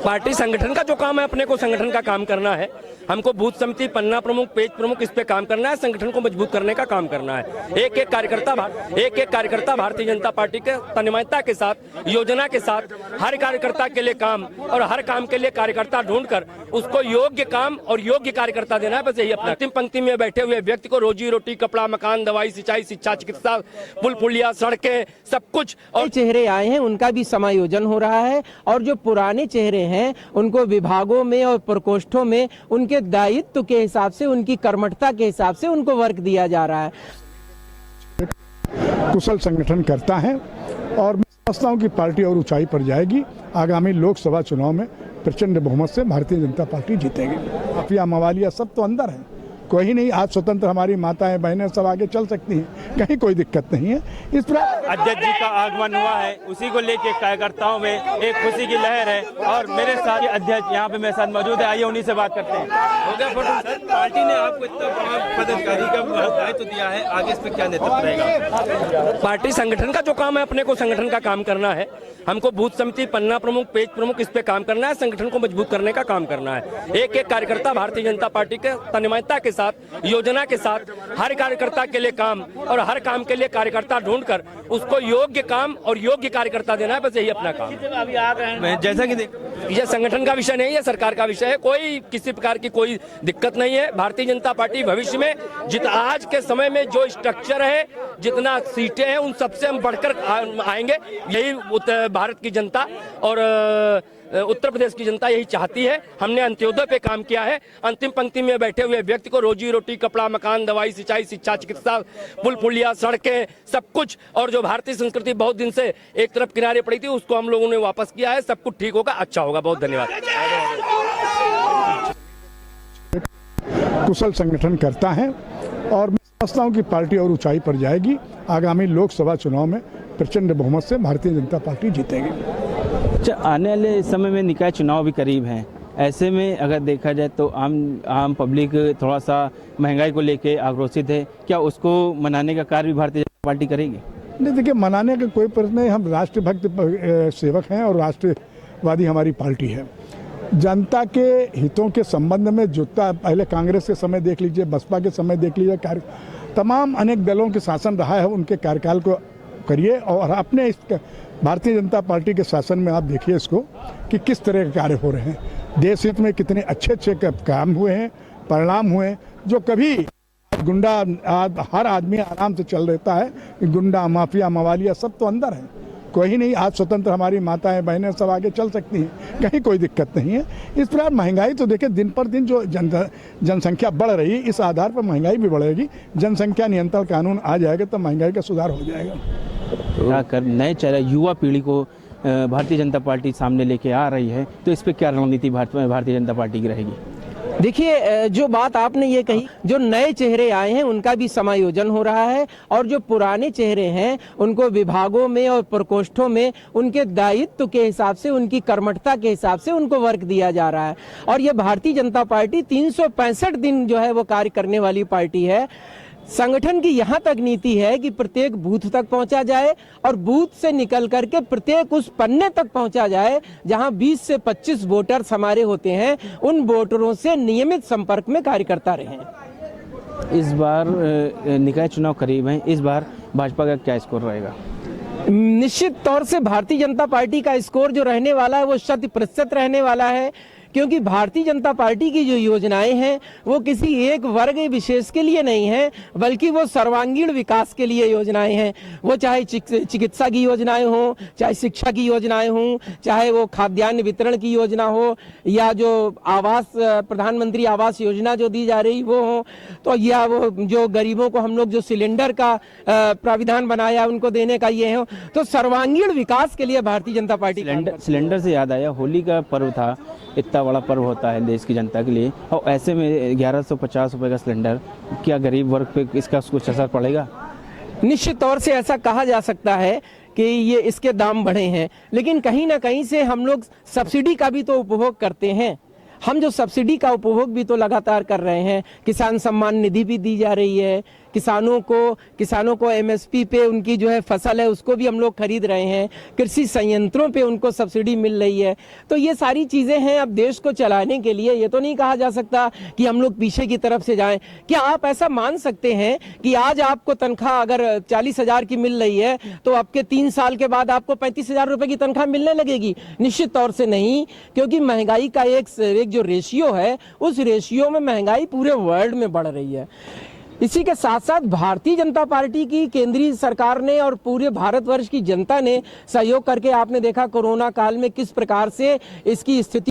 Party संगठन का जो काम है, अपने को संगठन का काम करना है। हमको बूथ समिति, पन्ना प्रमुख, पेज प्रमुख, इस पे काम करना है। संगठन को मजबूत करने का काम करना है। एक एक कार्यकर्ता भारतीय जनता पार्टी के तन्मयता के साथ, योजना के साथ, हर कार्यकर्ता के लिए काम और हर काम के लिए कार्यकर्ता ढूंढकर उसको योग्य काम और योग्य कार्यकर्ता देना है। बस यही अपना अंतिम पंक्ति में बैठे हुए व्यक्ति को रोजी रोटी, कपड़ा, मकान, दवाई, सिंचाई, शिक्षा, चिकित्सा, पुल पुलिया, सड़कें, सब कुछ। और चेहरे आए हैं उनका भी समायोजन हो रहा है और जो पुराने चेहरे हैं उनको विभागों में और प्रकोष्ठों में उनके दायित्व के हिसाब से, उनकी कर्मठता के हिसाब से उनको वर्क दिया जा रहा है। कुशल संगठन करता है और मैं समझता हूं कि पार्टी और ऊंचाई पर जाएगी। आगामी लोकसभा चुनाव में प्रचंड बहुमत से भारतीय जनता पार्टी जीतेगी। माफिया, मवालिया सब तो अंदर है, कोई नहीं। आज स्वतंत्र हमारी माताएं बहनें सब आगे चल सकती हैं, कहीं कोई दिक्कत नहीं है। इस पर अध्यक्ष जी का आगमन हुआ है, उसी को लेके कार्यकर्ताओं में एक खुशी की लहर है और मेरे साथ अध्यक्ष यहाँ पे मेरे साथ मौजूद है। आइए उन्हीं से बात करते हैं। हो गया फोटो सर, पार्टी ने आपको इतना बड़ा पदाधिकारी का दायित्व दिया है, आगे इस पे क्या नेतृत्व रहेगा? पार्टी संगठन का जो काम है, अपने को संगठन का काम करना है। हमको बूथ समिति, पन्ना प्रमुख, पेज प्रमुख, इस पे काम करना है। संगठन को मजबूत करने का काम करना है। एक एक कार्यकर्ता भारतीय जनता पार्टी के तन्मयता के साथ, योजना के साथ, हर कार्यकर्ता के लिए काम और हर काम के लिए कार्यकर्ता ढूंढकर उसको योग्य काम और योग्य कार्यकर्ता देना है। बस यही अपना काम। अभी आ रहे हैं, जैसा कि यह संगठन का विषय नहीं है, सरकार का विषय है। कोई किसी प्रकार की कोई दिक्कत नहीं है। भारतीय जनता पार्टी भविष्य में आज के समय में जो स्ट्रक्चर है, जितना सीटें हैं, उन सबसे हम बढ़कर आएंगे। यही भारत की जनता और उत्तर प्रदेश की जनता यही चाहती है। हमने अंत्योदय पे काम किया है। अंतिम पंक्ति में बैठे हुए व्यक्ति को रोजी रोटी, कपड़ा, मकान, दवाई, सिंचाई, शिक्षा, चिकित्सा, पुल पुलिया, सड़कें, सब कुछ। और जो भारतीय संस्कृति बहुत दिन से एक तरफ किनारे पड़ी थी, उसको हम लोगों ने वापस किया है। सब कुछ ठीक होगा, अच्छा होगा। बहुत धन्यवाद। कुशल संगठन करता है और मैं समझता हूं कि पार्टी और ऊंचाई पर जाएगी। आगामी लोकसभा चुनाव में प्रचंड बहुमत से भारतीय जनता पार्टी जीतेगी। आने वाले समय में निकाय चुनाव भी करीब हैं, ऐसे में अगर देखा जाए तो आम पब्लिक थोड़ा सा महंगाई को लेके आक्रोशित है। क्या उसको मनाने का कार्य भी भारतीय जनता पार्टी करेगी? नहीं, देखिए, मनाने का कोई प्रश्न नहीं। हम राष्ट्रभक्त सेवक हैं और राष्ट्रवादी हमारी पार्टी है। जनता के हितों के संबंध में जुटता, पहले कांग्रेस के समय देख लीजिए, बसपा के समय देख लीजिए, तमाम अनेक दलों के शासन रहा है, उनके कार्यकाल को करिए और अपने इस भारतीय जनता पार्टी के शासन में आप देखिए इसको कि किस तरह के कार्य हो रहे हैं। देश हित में कितने अच्छे अच्छे काम हुए हैं, परिणाम हुए हैं। जो कभी गुंडा, हर आदमी आराम से चल रहता है, गुंडा, माफिया, मवालिया सब तो अंदर है, कोई नहीं। आज स्वतंत्र हमारी माताएं बहनें सब आगे चल सकती हैं, कहीं कोई दिक्कत नहीं है। इस प्रकार महंगाई तो देखिए, दिन पर दिन जो जनसंख्या बढ़ रही है, इस आधार पर महंगाई भी बढ़ेगी। जनसंख्या नियंत्रण कानून आ जाएगा तो महंगाई का सुधार हो जाएगा। कर नए चेहरे, युवा पीढ़ी को भारतीय जनता पार्टी सामने लेके आ रही है, तो इस पे क्या रणनीति भारतीय जनता पार्टी की रहेगी? देखिए, जो बात आपने ये कही, जो नए चेहरे आए हैं उनका भी समायोजन हो रहा है और जो पुराने चेहरे हैं उनको विभागों में और प्रकोष्ठों में उनके दायित्व के हिसाब से, उनकी कर्मठता के हिसाब से उनको वर्क दिया जा रहा है। और ये भारतीय जनता पार्टी 365 दिन जो है वो कार्य करने वाली पार्टी है। संगठन की यहाँ तक नीति है कि प्रत्येक बूथ तक पहुंचा जाए और बूथ से निकल करके प्रत्येक उस पन्ने तक पहुंचा जाए जहां 20 से 25 वोटर्स हमारे होते हैं, उन वोटरों से नियमित संपर्क में कार्य करता रहे। इस बार निकाय चुनाव करीब हैं, इस बार भाजपा का क्या स्कोर रहेगा? निश्चित तौर से भारतीय जनता पार्टी का स्कोर जो रहने वाला है वो 100% रहने वाला है, क्योंकि भारतीय जनता पार्टी की जो योजनाएं हैं वो किसी एक वर्ग विशेष के लिए नहीं है, बल्कि वो सर्वांगीण विकास के लिए योजनाएं हैं। वो चाहे चिकित्सा की योजनाएं हो, चाहे शिक्षा की योजनाएं हो, चाहे वो खाद्यान्न वितरण की योजना हो, या जो आवास, प्रधानमंत्री आवास योजना जो दी जा रही वो हो, तो या वो जो गरीबों को हम लोग जो सिलेंडर का प्राविधान बनाया उनको देने का ये हो, तो सर्वांगीण विकास के लिए भारतीय जनता पार्टी। सिलेंडर से याद आया, होली का पर्व था, इतना बड़ा पर्व होता है देश की जनता के लिए, और ऐसे में 1150 रुपए का सिलेंडर, क्या गरीब वर्ग पे इसका कुछ असर पड़ेगा? निश्चित तौर से ऐसा कहा जा सकता है कि ये इसके दाम बढ़े हैं, लेकिन कहीं ना कहीं से हम लोग सब्सिडी का भी तो उपभोग करते हैं। हम जो सब्सिडी का उपभोग भी तो लगातार कर रहे हैं। किसान सम्मान निधि भी दी जा रही है, किसानों को एमएसपी पे उनकी जो है फसल है उसको भी हम लोग खरीद रहे हैं, कृषि संयंत्रों पे उनको सब्सिडी मिल रही है। तो ये सारी चीजें हैं। अब देश को चलाने के लिए ये तो नहीं कहा जा सकता कि हम लोग पीछे की तरफ से जाएं। क्या आप ऐसा मान सकते हैं कि आज आपको तनख्वाह अगर 40,000 की मिल रही है तो आपके 3 साल के बाद आपको 35,000 रुपए की तनख्वाह मिलने लगेगी? निश्चित तौर से नहीं, क्योंकि महंगाई का एक जो रेशियो है उस रेशियो में महंगाई पूरे वर्ल्ड में बढ़ रही है। इसी के साथ साथ भारतीय जनता पार्टी की केंद्रीय सरकार ने और पूरे भारतवर्ष की जनता ने सहयोग करके आपने देखा कोरोना काल में किस प्रकार से इसकी स्थिति